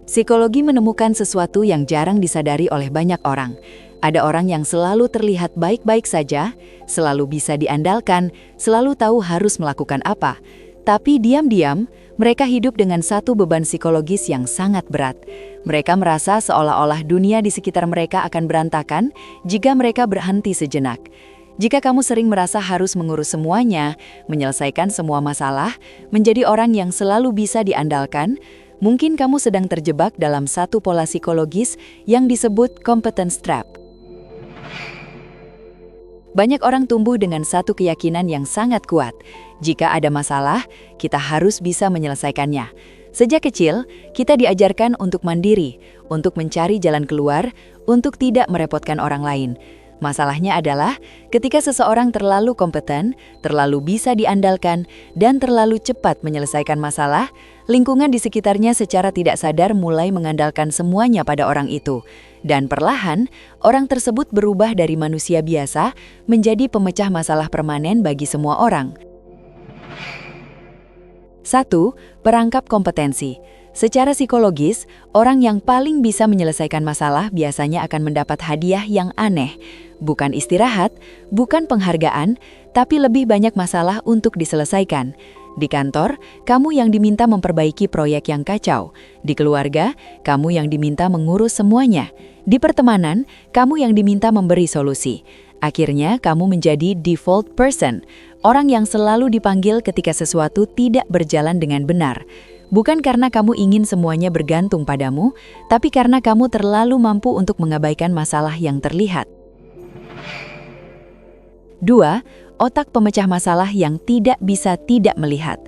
Psikologi menemukan sesuatu yang jarang disadari oleh banyak orang. Ada orang yang selalu terlihat baik-baik saja, selalu bisa diandalkan, selalu tahu harus melakukan apa. Tapi diam-diam, mereka hidup dengan satu beban psikologis yang sangat berat. Mereka merasa seolah-olah dunia di sekitar mereka akan berantakan jika mereka berhenti sejenak. Jika kamu sering merasa harus mengurus semuanya, menyelesaikan semua masalah, menjadi orang yang selalu bisa diandalkan, mungkin kamu sedang terjebak dalam satu pola psikologis yang disebut competence trap. Banyak orang tumbuh dengan satu keyakinan yang sangat kuat. Jika ada masalah, kita harus bisa menyelesaikannya. Sejak kecil, kita diajarkan untuk mandiri, untuk mencari jalan keluar, untuk tidak merepotkan orang lain. Masalahnya adalah ketika seseorang terlalu kompeten, terlalu bisa diandalkan, dan terlalu cepat menyelesaikan masalah, lingkungan di sekitarnya secara tidak sadar mulai mengandalkan semuanya pada orang itu. Dan perlahan, orang tersebut berubah dari manusia biasa menjadi pemecah masalah permanen bagi semua orang. 1. Perangkap kompetensi. Secara psikologis, orang yang paling bisa menyelesaikan masalah biasanya akan mendapat hadiah yang aneh. Bukan istirahat, bukan penghargaan, tapi lebih banyak masalah untuk diselesaikan. Di kantor, kamu yang diminta memperbaiki proyek yang kacau. Di keluarga, kamu yang diminta mengurus semuanya. Di pertemanan, kamu yang diminta memberi solusi. Akhirnya, kamu menjadi default person, orang yang selalu dipanggil ketika sesuatu tidak berjalan dengan benar. Bukan karena kamu ingin semuanya bergantung padamu, tapi karena kamu terlalu mampu untuk mengabaikan masalah yang terlihat. 2. Otak pemecah masalah yang tidak bisa tidak melihat.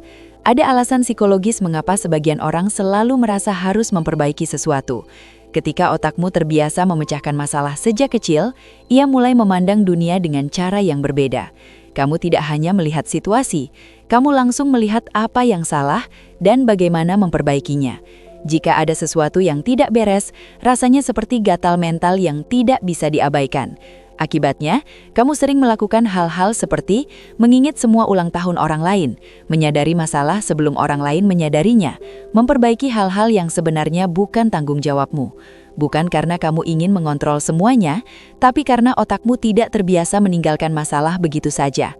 Ada alasan psikologis mengapa sebagian orang selalu merasa harus memperbaiki sesuatu. Ketika otakmu terbiasa memecahkan masalah sejak kecil, ia mulai memandang dunia dengan cara yang berbeda. Kamu tidak hanya melihat situasi, kamu langsung melihat apa yang salah dan bagaimana memperbaikinya. Jika ada sesuatu yang tidak beres, rasanya seperti gatal mental yang tidak bisa diabaikan. Akibatnya, kamu sering melakukan hal-hal seperti mengingat semua ulang tahun orang lain, menyadari masalah sebelum orang lain menyadarinya, memperbaiki hal-hal yang sebenarnya bukan tanggung jawabmu. Bukan karena kamu ingin mengontrol semuanya, tapi karena otakmu tidak terbiasa meninggalkan masalah begitu saja.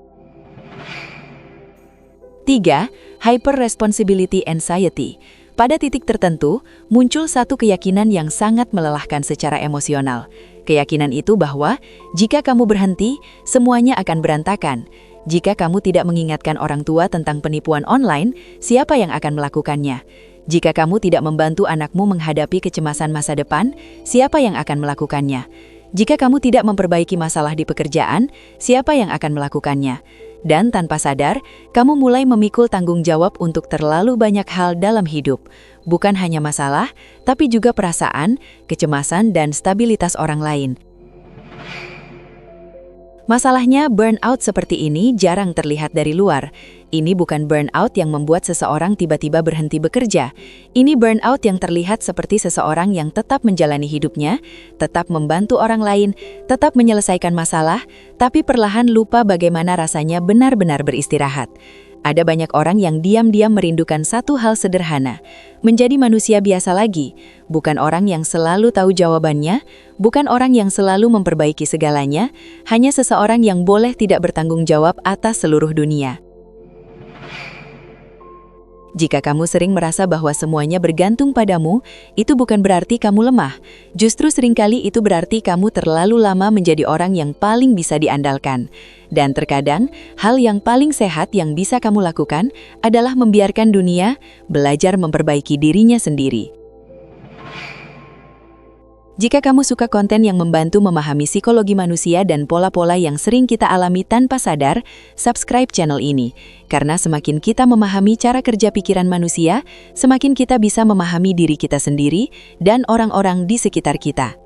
3. Hyper responsibility anxiety. Pada titik tertentu, muncul satu keyakinan yang sangat melelahkan secara emosional. Keyakinan itu bahwa jika kamu berhenti, semuanya akan berantakan. Jika kamu tidak mengingatkan orang tua tentang penipuan online, siapa yang akan melakukannya? Jika kamu tidak membantu anakmu menghadapi kecemasan masa depan, siapa yang akan melakukannya? Jika kamu tidak memperbaiki masalah di pekerjaan, siapa yang akan melakukannya? Dan tanpa sadar, kamu mulai memikul tanggung jawab untuk terlalu banyak hal dalam hidup. Bukan hanya masalah, tapi juga perasaan, kecemasan, dan stabilitas orang lain. Masalahnya, burnout seperti ini jarang terlihat dari luar. Ini bukan burnout yang membuat seseorang tiba-tiba berhenti bekerja. Ini burnout yang terlihat seperti seseorang yang tetap menjalani hidupnya, tetap membantu orang lain, tetap menyelesaikan masalah, tapi perlahan lupa bagaimana rasanya benar-benar beristirahat. Ada banyak orang yang diam-diam merindukan satu hal sederhana, menjadi manusia biasa lagi, bukan orang yang selalu tahu jawabannya, bukan orang yang selalu memperbaiki segalanya, hanya seseorang yang boleh tidak bertanggung jawab atas seluruh dunia. Jika kamu sering merasa bahwa semuanya bergantung padamu, itu bukan berarti kamu lemah. Justru seringkali itu berarti kamu terlalu lama menjadi orang yang paling bisa diandalkan. Dan terkadang, hal yang paling sehat yang bisa kamu lakukan adalah membiarkan dunia belajar memperbaiki dirinya sendiri. Jika kamu suka konten yang membantu memahami psikologi manusia dan pola-pola yang sering kita alami tanpa sadar, subscribe channel ini. Karena semakin kita memahami cara kerja pikiran manusia, semakin kita bisa memahami diri kita sendiri dan orang-orang di sekitar kita.